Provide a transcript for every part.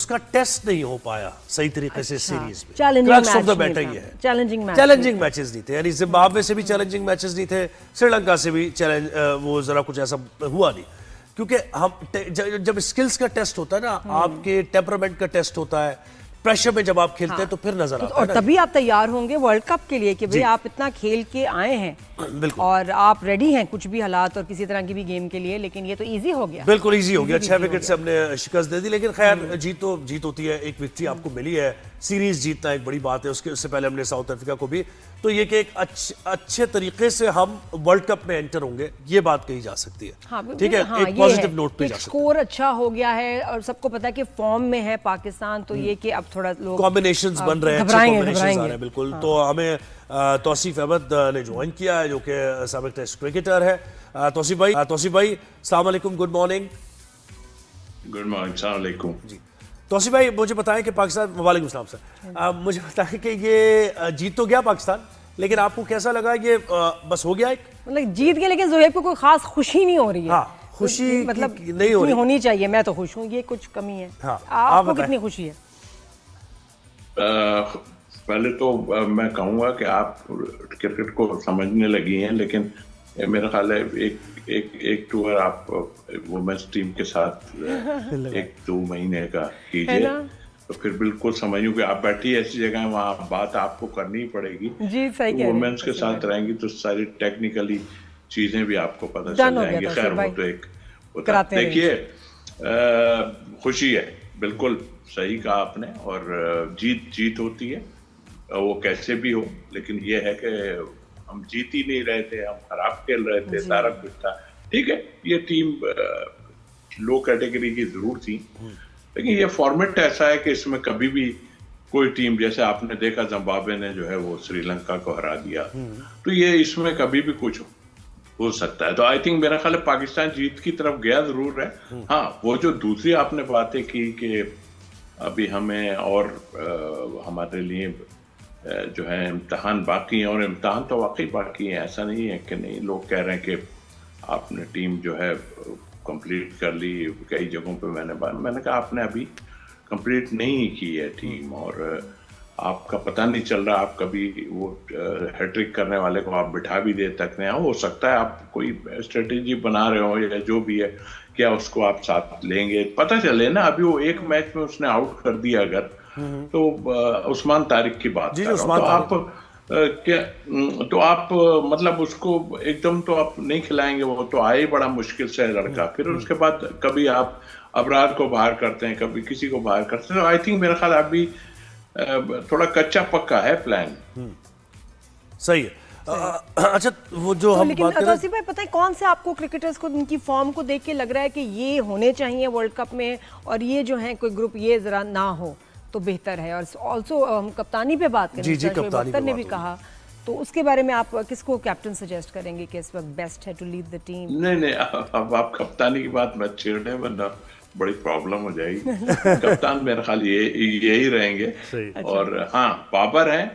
उसका टेस्ट नहीं हो पाया सही तरीके से सीरीज में। Challenging crux of match the matter ये है, चैलेंजिंग मैचेस नहीं थे, यानी जिम्बाब्वे से भी चैलेंजिंग मैचेस नहीं थे, श्रीलंका से भी चैलेंज वो जरा कुछ ऐसा हुआ नहीं, क्योंकि हम जब स्किल्स का टेस्ट होता है ना, आपके टेम्परामेंट का टेस्ट होता है, प्रेशर में जब आप खेलते हैं तो फिर नजर आता है और तभी आप तैयार होंगे वर्ल्ड कप के लिए कि भाई आप इतना खेल के आए हैं बिल्कुल, और आप रेडी हैं कुछ भी हालात और किसी तरह की भी गेम के लिए, लेकिन ये तो इजी हो गया, बिल्कुल इजी हो गया। 6 विकेट से हमने शिकस्त दे दी, लेकिन खैर जीत तो जीत होती है, एक विक्ट्री आपको मिली है, सीरीज जीतना एक बड़ी बात है। उससे पहले हमने साउथ अफ्रीका को भी, तो ये कि एक अच्छे तरीके से हम वर्ल्ड कप में एंटर होंगे, ये बात कही जा सकती है। ठीक है, एक पॉजिटिव नोट पे जा सकते हैं। स्कोर अच्छा हो गया है और सबको पता है कि फॉर्म में है पाकिस्तान, तो ये कि अब थोड़ा लोग कॉम्बिनेशंस बन रहे हैं, अच्छे कॉम्बिनेशंस आ रहे हैं बिल्कुल। तो हमें तौसीफ अहमद ने ज्वाइन किया है, जो कि साबिक टेस्ट क्रिकेटर है। तौसीफ भाई, अस्सलाम वालेकुम, गुड मॉर्निंग। गुड मॉर्निंग, अस्सलाम वालेकुम जी। तौसीफ भाई, मुझे बताएं कि पाकिस्तान, वालेकुम सलाम सर, मुझे बताएं कि ये जीत तो गया पाकिस्तान, लेकिन आपको कैसा लगा ये बस हो गया एक, मतलब जीत गया, लेकिन ज़ोहैब को कोई खास खुशी नहीं हो रही है। हाँ, खुशी मतलब नहीं हो रही, होनी चाहिए, मैं तो खुश हूँ, ये कुछ कमी है। हाँ, आपको कितनी खुशी है? पहले तो मैं कहूँगा कि आप क्रिकेट को समझने लगी हैं, लेकिन मेरा ख्याल है एक टूर आप वुमेन्स टीम के साथ 1-2 महीने का कीजिए, तो फिर बिल्कुल समझूं कि आप बैठी ऐसी जगह है, वहाँ बात आपको करनी ही पड़ेगी। जी, सही कह रहे हैं। वुमेन्स के साथ रहेंगी तो सारी टेक्निकली चीजें भी आपको पता चल जाएंगी। खैर वो तो एक देखिए, खुशी है, बिल्कुल सही कहा आपने, और जीत होती है, वो कैसे भी हो, लेकिन ये है कि हम जीत ही नहीं रहे थे, हम खराब खेल रहे थे, सारा कुछ था। ठीक है, ये टीम लो कैटेगरी की जरूर थी, लेकिन ये फॉर्मेट ऐसा है कि इसमें कभी भी कोई टीम, जैसे आपने देखा जिम्बाब्वे ने जो है वो श्रीलंका को हरा दिया, तो ये इसमें कभी भी कुछ हो सकता है। तो आई थिंक मेरा ख्याल है पाकिस्तान जीत की तरफ गया जरूर है। हाँ, वो जो दूसरी आपने बातें की कि अभी हमें और हमारे लिए जो है इम्तहान बाकी हैं, और इम्तहान तो वाकई बाकी है, ऐसा नहीं है कि नहीं। लोग कह रहे हैं कि आपने टीम जो है कंप्लीट कर ली, कई जगहों पे मैंने कहा आपने अभी कंप्लीट नहीं की है टीम, और आपका पता नहीं चल रहा, आप कभी वो हैट्रिक करने वाले को आप बिठा भी दे सकते हैं। हो सकता है आप कोई स्ट्रेटेजी बना रहे हो या जो भी है, क्या उसको आप साथ लेंगे, पता चले ना। अभी वो एक मैच में उसने आउट कर दिया अगर, तो उस्मान तारिक की बात कर रहा हूं, तो आप मतलब उसको एकदम तो आप नहीं खिलाएंगे, वो तो आए बड़ा मुश्किल से लड़का, फिर उसके बाद कभी आप अबरार को बाहर करते हैं, कभी किसी को बाहर करते हैं। तो आई थिंक मेरा ख्याल अभी थोड़ा कच्चा पक्का है प्लान। सही है। अच्छा, वो जो हम लेकिन तौसीफ भाई, पता है कौन से आपको क्रिकेटर्स को उनकी फॉर्म को देख के लग रहा है कि ये होने चाहिए वर्ल्ड कप में, और ये जो है कोई ग्रुप ये जरा ना हो तो बेहतर है। और ऑल्सो हम कप्तानी पे बात करें, अख्तर ने भी कहा, तो उसके बारे में आप किसको कैप्टन सजेस्ट करेंगे कि इस वक्त बेस्ट है टू लीड द टीम? नहीं, अब आप कप्तानी की बात मत छेड़े, वरना बड़ी प्रॉब्लम हो जाएगी। कप्तान मेरा ख्याल यही रहेंगे। और हाँ, बाबर हैं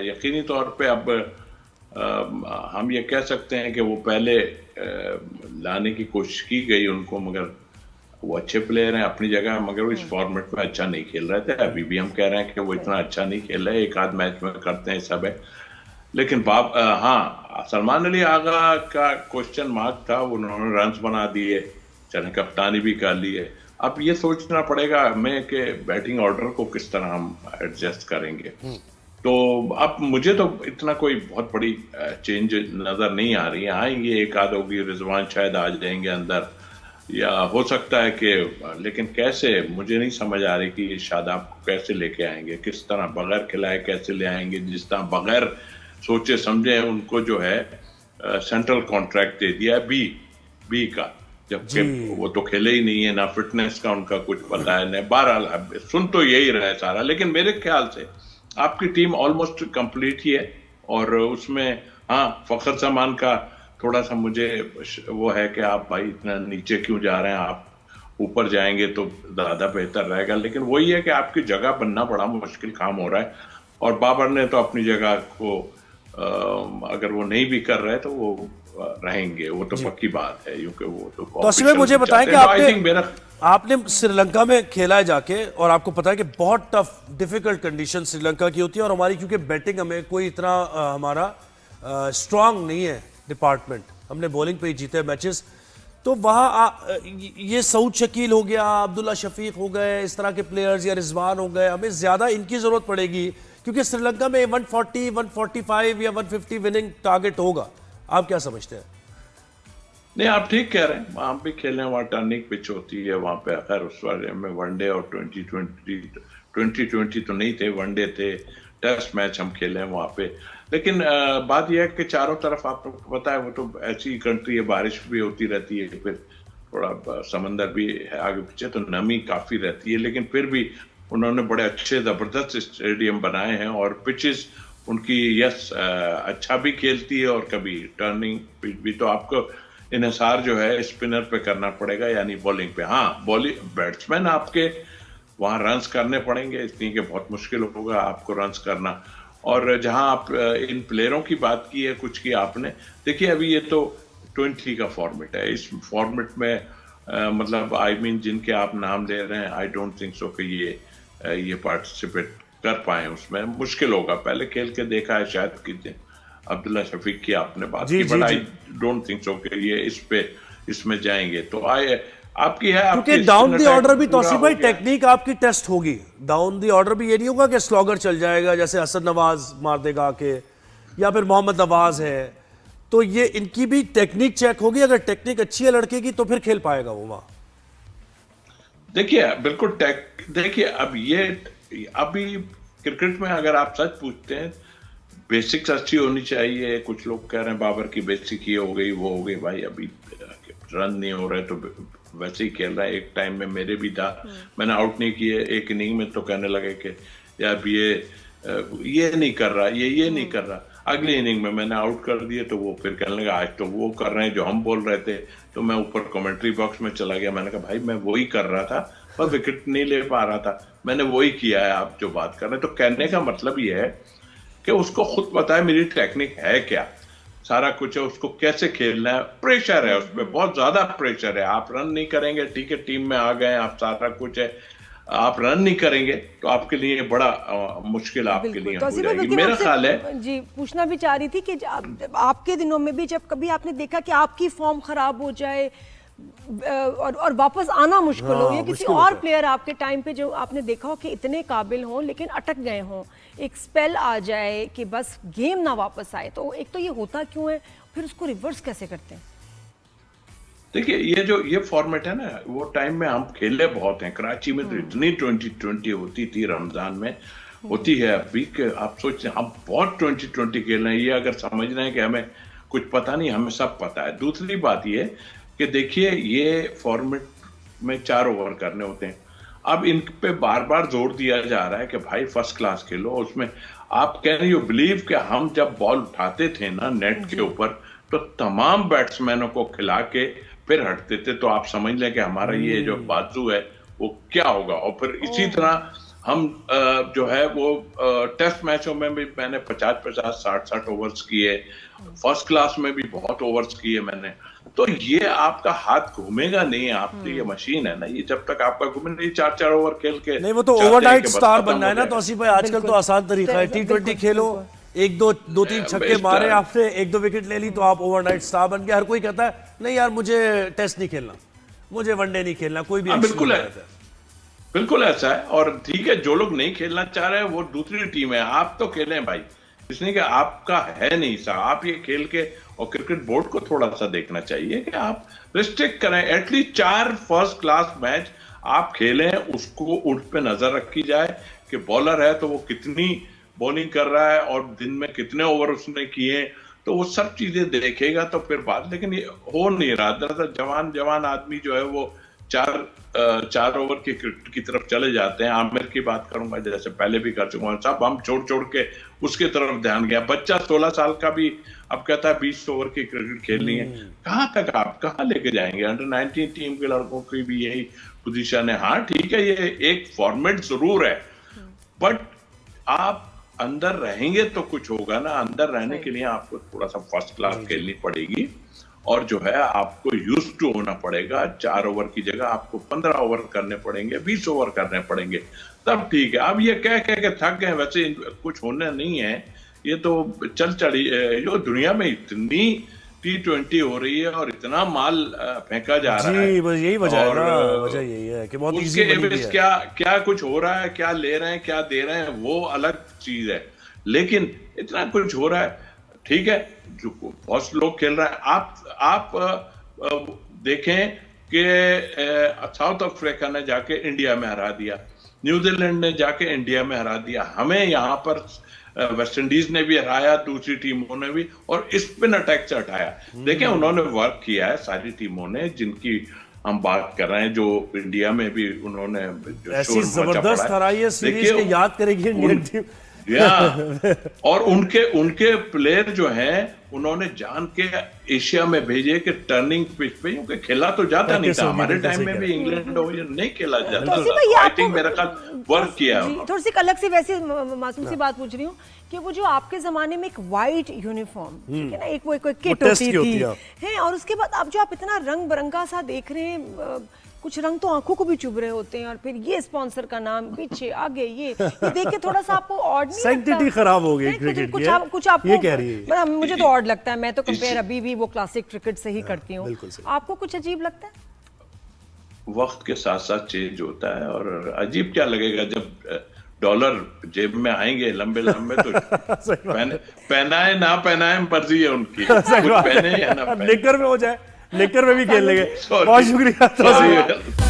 यकीनी तौर पे। अब हम ये कह सकते हैं कि वो पहले लाने की कोशिश की गई उनको, मगर वो अच्छे प्लेयर हैं अपनी जगह, मगर वो इस फॉर्मेट में अच्छा नहीं खेल रहे थे। अभी भी हम कह रहे हैं कि वो इतना अच्छा नहीं खेल रहे, एक आध मैच में करते हैं सब है, लेकिन हाँ, सलमान अली आगा का क्वेश्चन मार्क था, उन्होंने रन्स बना दिए, चाहे कप्तानी भी कर ली है। अब ये सोचना पड़ेगा हमें कि बैटिंग ऑर्डर को किस तरह हम एडजस्ट करेंगे। तो अब मुझे तो इतना कोई बहुत बड़ी चेंज नजर नहीं आ रही है। आएंगे एक आध होगी, रिजवान शायद आ जाएंगे अंदर, या हो सकता है कि, लेकिन कैसे मुझे नहीं समझ आ रही कि शादाब को कैसे लेके आएंगे, किस तरह बगैर खिलाए कैसे ले आएंगे, जिस तरह बगैर सोचे समझे उनको जो है सेंट्रल कॉन्ट्रैक्ट दे दिया है बी का, जबकि वो तो खेले ही नहीं है, ना फिटनेस का उनका कुछ पता है, न। बहरहाल सुन तो यही रहा है सारा, लेकिन मेरे ख्याल से आपकी टीम ऑलमोस्ट कंप्लीट ही है। और उसमें हाँ, फखर जमान का थोड़ा सा मुझे वो है कि आप भाई इतना नीचे क्यों जा रहे हैं, आप ऊपर जाएंगे तो ज़्यादा बेहतर रहेगा। लेकिन वही है कि आपकी जगह बनना बड़ा मुश्किल काम हो रहा है, और बाबर ने तो अपनी जगह को अगर वो नहीं भी कर रहे तो वो रहेंगे, वो तो पक्की बात है, क्योंकि वो तो मुझे बताएं कि आपने आपने श्रीलंका में खेला है जाके, और आपको पता है कि बहुत टफ डिफिकल्ट कंडीशन श्रीलंका की होती है, और हमारी क्योंकि बैटिंग हमें कोई इतना हमारा स्ट्रांग नहीं है डिपार्टमेंट, हमने बॉलिंग पे ही जीते मैचेस, तो वहाँ ये सऊद शकील हो गया, अब्दुल्ला शफीक हो गए, इस तरह के प्लेयर्स, या रिजवान हो गए, हमें ज़्यादा इनकी ज़रूरत पड़ेगी क्योंकि श्रीलंका में 140, 145 या 150 विनिंग टारगेट होगा। आप क्या समझते हैं? नहीं, आप ठीक कह रहे हैं, वहाँ भी खेलने, वहाँ टर्निंग पिच होती है वहाँ पे। खैर उस बारे में वनडे और 2020 तो नहीं थे, वनडे थे, टेस्ट मैच हम खेले हैं वहाँ पे। लेकिन बात यह है कि चारों तरफ आपको पता है वो तो ऐसी कंट्री है, बारिश भी होती रहती है, फिर थोड़ा समंदर भी है आगे पीछे, तो नमी काफी रहती है, लेकिन फिर भी उन्होंने बड़े अच्छे जबरदस्त स्टेडियम बनाए हैं, और पिचेस उनकी अच्छा भी खेलती है, और कभी टर्निंग पिच भी। तो आपको इन्हिसार जो है स्पिनर पे करना पड़ेगा, यानी बॉलिंग पे। हाँ, बॉलिंग बैट्समैन आपके वहां रन्स करने पड़ेंगे, इसलिए कि बहुत मुश्किल होगा आपको रन्स करना। और जहां आप इन प्लेयरों की बात की है, कुछ की आपने, देखिए अभी ये तो 20 का फॉर्मेट है, इस फॉर्मेट में मतलब जिनके आप नाम ले रहे हैं, आई डोंट थिंक सो कि ये पार्टिसिपेट कर पाए, उसमें मुश्किल होगा। पहले खेल के देखा है शायद कि अब्दुल्ला शफीक की आपने बात की, but I don't think so कि ये इसमें जाएंगे। तो आपकी है, क्योंकि डाउन द ऑर्डर भी तौसीफ भाई टेक्निक आपकी टेस्ट होगी। डाउन द ऑर्डर भी ये नहीं होगा कि स्लॉगर चल जाएगा जैसे हसन नवाज मार देगा आके, या फिर मोहम्मद नवाज है, तो ये इनकी भी टेक्निक चेक होगी। अगर टेक्निक अच्छी है लड़के की तो फिर खेल पाएगा वो वहां। देखिए बिल्कुल देखिए अभी क्रिकेट में अगर आप सच पूछते हैं, बेसिक्स अच्छी होनी चाहिए। कुछ लोग कह रहे हैं बाबर की बेसिक ये हो गई वो हो गई, भाई अभी रन नहीं हो रहे तो वैसे ही खेल रहा है। एक टाइम में मेरे भी था, मैंने आउट नहीं किए एक इनिंग में, तो कहने लगे कि यार ये नहीं कर रहा, ये नहीं कर रहा। अगली इनिंग में मैंने आउट कर दिए, तो वो फिर कहने लगा आज तो वो कर रहे हैं जो हम बोल रहे थे। तो मैं ऊपर कमेंट्री बॉक्स में चला गया, मैंने कहा भाई मैं वही कर रहा था, पर विकेट नहीं ले पा रहा था, मैंने वही किया है आप जो बात कर रहे हैं। तो कहने का मतलब ये है कि उसको खुद पता है मेरी टेक्निक है क्या, सारा कुछ है, उसको कैसे खेलना है। प्रेशर है उसपे, बहुत ज्यादा प्रेशर है। आप रन नहीं करेंगे, ठीक है टीम में आ गए आप, सारा कुछ है, आप रन नहीं करेंगे तो आपके लिए बड़ा मुश्किल आपके लिए हो जाएगी, मेरा ख्याल है। जी पूछना भी चाह रही थी कि आपके दिनों में भी जब कभी आपने देखा कि आपकी फॉर्म खराब हो जाए और वापस आना मुश्किल हो, या किसी और प्लेयर आपके टाइम पे जो आपने देखा हो कि इतने काबिल हों लेकिन अटक गए हों, एक स्पेल आ जाए कि बस गेम ना वापस आए, तो एक तो ये होता क्यों है, फिर उसको रिवर्स कैसे करते हैं? देखिए ये फॉर्मेट है ना, वो टाइम में हम खेले बहुत हैं। कराची में तो इतनी 2020 होती थी, रमजान में होती है अभी के, आप सोचते हैं हम बहुत 2020 खेल रहे हैं। ये अगर समझ रहे हैं कि हमें कुछ पता नहीं, हमें सब पता है। दूसरी बात ये कि देखिए ये फॉर्मेट में 4 ओवर करने होते हैं। अब इन पे बार बार जोर दिया जा रहा है कि भाई फर्स्ट क्लास खेलो। उसमें आप कैन यू बिलीव कि हम जब बॉल उठाते थे ना नेट के ऊपर, तो तमाम बैट्समैनों को खिला के फिर हटते थे। तो आप समझ लें कि हमारा ये जो बाजू है वो क्या होगा। और फिर इसी तरह हम जो है वो टेस्ट मैचों में भी मैंने 50-50, 60-60 ओवर्स किए, फर्स्ट क्लास में भी बहुत ओवर्स किए मैंने। तो ये आपका हाथ घूमेगा नहीं, आपकी ये मशीन है ना, ये जब तक आपका घूमे नहीं, 4-4 ओवर खेल के नहीं, वो तो ओवरनाइट स्टार बनना है ना तौसीफ भाई। आजकल तो आसान तरीका है, T20 खेलो, 1-2-3 छक्के मारे आपने, 1-2 विकेट ले ली तो आप ओवरनाइट स्टार बन गए। हर कोई कहता है नहीं यार मुझे टेस्ट नहीं खेलना, मुझे वनडे नहीं खेलना, कोई भी। बिल्कुल ऐसा है। और ठीक है, जो लोग नहीं खेलना चाह रहे हैं वो दूसरी टीम है, आप तो खेलें भाई, इसलिए कि आपका है नहीं सा, आप ये खेल के। और क्रिकेट बोर्ड को थोड़ा सा देखना चाहिए कि आप रिस्ट्रिक्ट करें, एटलीस्ट 4 फर्स्ट क्लास मैच आप खेलें, उसको उस पे नजर रखी जाए कि बॉलर है तो वो कितनी बॉलिंग कर रहा है और दिन में कितने ओवर उसने किए, तो वो सब चीजें देखेगा तो फिर बात। लेकिन ये हो नहीं रहा, दरअसल जवान आदमी जो है वो 4 ओवर की तरफ चले जाते हैं। आमिर की बात करूंगा, जैसे पहले भी कर चुका हूं, सब हम छोड़ के उसके तरफ ध्यान गया। बच्चा 16 साल का भी अब कहता है 20 ओवर की क्रिकेट खेलनी है। कहां तक आप कहां लेके जाएंगे? अंडर 19 टीम के लड़कों की भी यही पोजीशन है। हाँ ठीक है, ये एक फॉर्मेट जरूर है, बट आप अंदर रहेंगे तो कुछ होगा ना। अंदर रहने के लिए आपको थोड़ा सा फर्स्ट क्लास खेलनी पड़ेगी। और जो है आपको यूज टू होना पड़ेगा। 4 ओवर की जगह आपको 15 ओवर करने पड़ेंगे, 20 ओवर करने पड़ेंगे, तब ठीक है। अब ये कह के थक गए, वैसे कुछ होना नहीं है, ये तो चल चढ़ी जो दुनिया में इतनी T20 हो रही है और इतना माल फेंका जा रहा है। जी, बस यही वजह है ना, वजह यही है कि बहुत इजी बनी हुई है। क्या कुछ हो रहा है, क्या ले रहे हैं, क्या दे रहे हैं, वो अलग चीज है, लेकिन इतना कुछ हो रहा है, ठीक है, जो बहुत लोग खेल रहे हैं। आप देखें कि साउथ अफ्रीका ने जाके इंडिया में हरा दिया, न्यूजीलैंड ने जाके इंडिया में हरा दिया, हमें यहाँ पर वेस्ट इंडीज ने भी हराया, दूसरी टीमों ने भी, और स्पिन अटैक से हटाया। देखें, उन्होंने वर्क किया है सारी टीमों ने, जिनकी हम बात कर रहे हैं, जो इंडिया में भी उन्होंने ऐसी जबरदस्त हराई है सीरीज के, याद करेगी इंडियन टीम। और उनके प्लेयर जो हैं, उन्होंने जान के एशिया में भेजे कि टर्निंग पिच पे, क्योंकि खेला तो जाता नहीं था। हमारे टाइम में भी इंग्लैंड हो या नहीं खेला जाता था। आई थिंक मेरा ख्याल वर्क किया। थोड़ी सी अलग सी वैसी मासूम सी बात पूछ रही हूँ कि वो जो आपके जमाने में एक वाइट यूनिफॉर्म, ठीक है ना, एक वो एक किट होती थी है, और उसके बाद अब जो आप इतना रंग बिरंगा सा देख रहे हैं, कुछ रंग तो आंखों को भी चुभ रहे होते हैं, और फिर ये स्पॉन्सर का नाम पीछे आगे, ये देख के थोड़ा सा आपको ऑड नहीं लगता? सैंक्टिटी खराब हो गई क्रिकेट की, कुछ आपको ये कह रही है। मुझे तो ऑड लगता है, मैं तो कंपेयर अभी भी वो क्लासिक क्रिकेट से ही करती हूँ। आपको कुछ अजीब लगता है? वक्त के साथ साथ चेंज होता है, और अजीब क्या लगेगा जब डॉलर जेब में आएंगे लंबे लंबे, तो पहनाए ना पहनाए मर्जी है उनकी, कुछ पहने या ना पहने। लेकर में हो जाए, लेकर में भी खेल लेंगे। बहुत शुक्रिया।